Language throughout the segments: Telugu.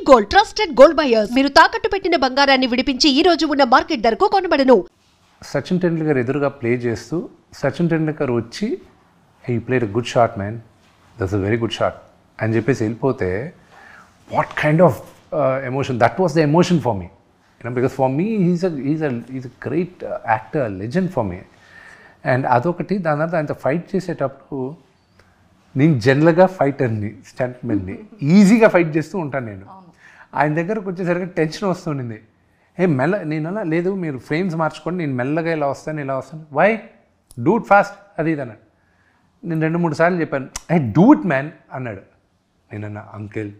Gold trusted gold buyers. మీరు తాకట్టు పెట్టిన బంగారాన్ని విడిపించి ఈ రోజు ఉన్న మార్కెట్ ధరకు కొనబడను. సచిన్ టెండూల్కర్ ఎదురుగా ప్లే చేస్తూ సచిన్ టెండూల్కర్ వచ్చి he played a good shot man, that's a very good shot అని చెప్పేసి వెళ్ళిపోతే what kind of emotion, that was the emotion for me, because for me is a great actor, legend for me. And అదొకటి. దాని తర్వాత ఆయనతో ఫైట్ చేసేటప్పుడు నేను జనరల్గా ఫైటర్ని, స్టంట్మెన్ని, ఈజీగా ఫైట్ చేస్తూ ఉంటాను నేను. ఆయన దగ్గరకు వచ్చేసరికి టెన్షన్ వస్తుండింది. నేను అలా లేదు, మీరు ఫ్రేమ్స్ మార్చుకోండి, నేను మెల్లగా ఇలా వస్తాను, వై డూ ఇట్ ఫాస్ట్, అది ఇది అన్నాడు. నేను 2-3 సార్లు చెప్పాను, డూ ఇట్ మ్యాన్ అన్నాడు. నేనన్నా అంకిల్,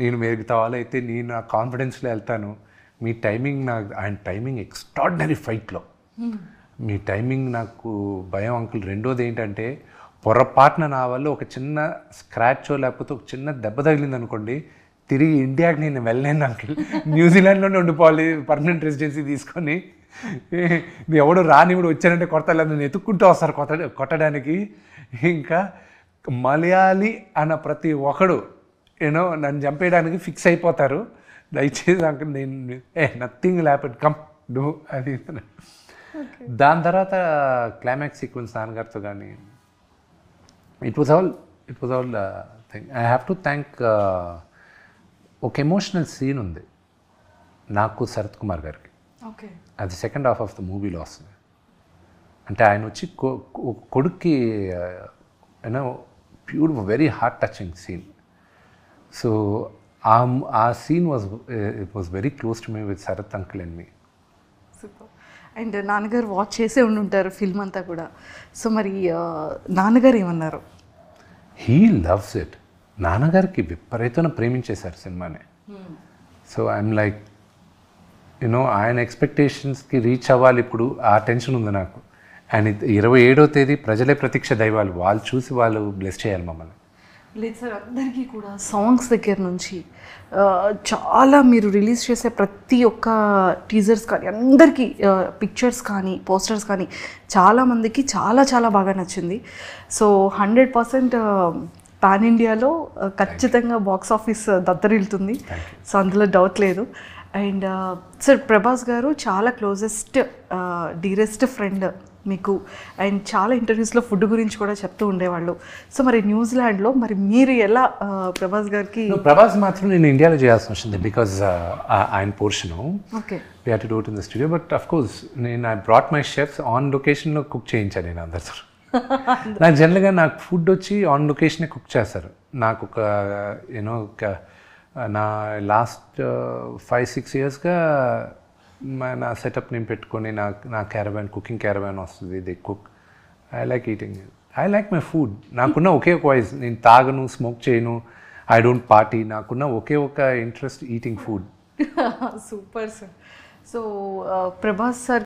నేను మీరు అయితే నేను నా కాన్ఫిడెన్స్లో వెళ్తాను, మీ టైమింగ్ ఆయన టైమింగ్ ఎక్స్ట్రాడినరీ ఫైట్లో, మీ టైమింగ్ నాకు భయం అంకుల్. రెండోది ఏంటంటే పొరపాటున నా వల్ల ఒక చిన్న స్క్రాచో లేకపోతే ఒక చిన్న దెబ్బ తగిలింది అనుకోండి, తిరిగి ఇండియాకి నేను వెళ్ళలేను అంకిల్, న్యూజిలాండ్లోనే ఉండిపోవాలి పర్మనెంట్ రెసిడెన్సీ తీసుకొని. ఎవడు రానివుడు వచ్చానంటే కొడతారు, నన్ను ఎత్తుక్కుంటూ వస్తారు కొట్టడానికి. ఇంకా మలయాళీ అన్న ప్రతి ఒక్కడు నన్ను చంపేయడానికి ఫిక్స్ అయిపోతారు. దయచేసి అంకుల్ నేను నథింగ్ హ్యాపెన్, కమ్ డూ అది. దాని తర్వాత క్లైమాక్స్ సీక్వెన్స్ నాన్నగారితో కానీ it was all thing. I have to thank ఒక ఎమోషనల్ సీన్ ఉంది నాకు శరత్ కుమార్ గారికి. అది సెకండ్ హాఫ్ ఆఫ్ ద మూవీలో వస్తుంది. అంటే ఆయన వచ్చి కొడుక్కి beautiful, very heart touching scene. So ఆ scene was very close to me with Sarath uncle and me. Super. And నాన్నగారు వాచ్ చేసే ఉండుంటారు ఫిల్మ్ అంతా కూడా. సో మరి నాన్నగారు ఏమన్నారు? He loves it. నాన్నగారికి విపరీతంగా ప్రేమించేశారు సినిమాని. సో ఐఎమ్ లైక్ ఆయన ఎక్స్పెక్టేషన్స్కి రీచ్ అవ్వాలి ఇప్పుడు, ఆ టెన్షన్ ఉంది నాకు. అండ్ 27వ తేదీ ప్రజలే ప్రతీక్ష దైవాలు, వాళ్ళు చూసి వాళ్ళు బ్లెస్ చేయాలి మమ్మల్ని. లేదు సార్, అందరికీ కూడా సాంగ్స్ దగ్గర నుంచి చాలా మీరు రిలీజ్ చేసే ప్రతి ఒక్క టీజర్స్ కానీ, అందరికీ పిక్చర్స్ కానీ, పోస్టర్స్ కానీ చాలామందికి చాలా చాలా బాగా నచ్చింది. సో 100% పాన్ ఇండియాలో ఖచ్చితంగా బాక్స్ ఆఫీస్ దత్తరిల్లుతుంది. సో అందులో డౌట్ లేదు. అండ్ సార్, ప్రభాస్ గారు చాలా క్లోజెస్ట్ డీరెస్ట్ ఫ్రెండ్ మీకు. అండ్ చాలా ఇంటర్వ్యూస్లో ఫుడ్ గురించి కూడా చెప్తూ ఉండేవాళ్ళు. సో మరి న్యూజిలాండ్లో మరి మీరు ఎలా ప్రభాస్ గారికి? ప్రభాస్ మాత్రం నేను ఇండియాలో చేయాల్సి వచ్చింది, బికాజ్ ఆయన portion okay we had to do it in the studio. But of course I brought my chefs on లొకేషన్లో కుక్ చేయించాను నేను అందరితో. నాకు జనరల్గా నాకు ఫుడ్ వచ్చి ఆన్ లొకేషనే కుక్ చేస్తారు. నాకు ఒక నా లాస్ట్ 5-6 ఇయర్స్గా నా సెటప్ నేను పెట్టుకొని నా క్యారవాన్, కుకింగ్ క్యారవాన్ వస్తుంది. They cook. I like eating, I like my food. నాకున్న ఒకే ఒక వాయిస్, నేను తాగను, స్మోక్ చేయను, ఐ డోంట్ పార్టీ. నాకున్న ఒకే ఒక interest eating food. Super sir. So Prabhas sir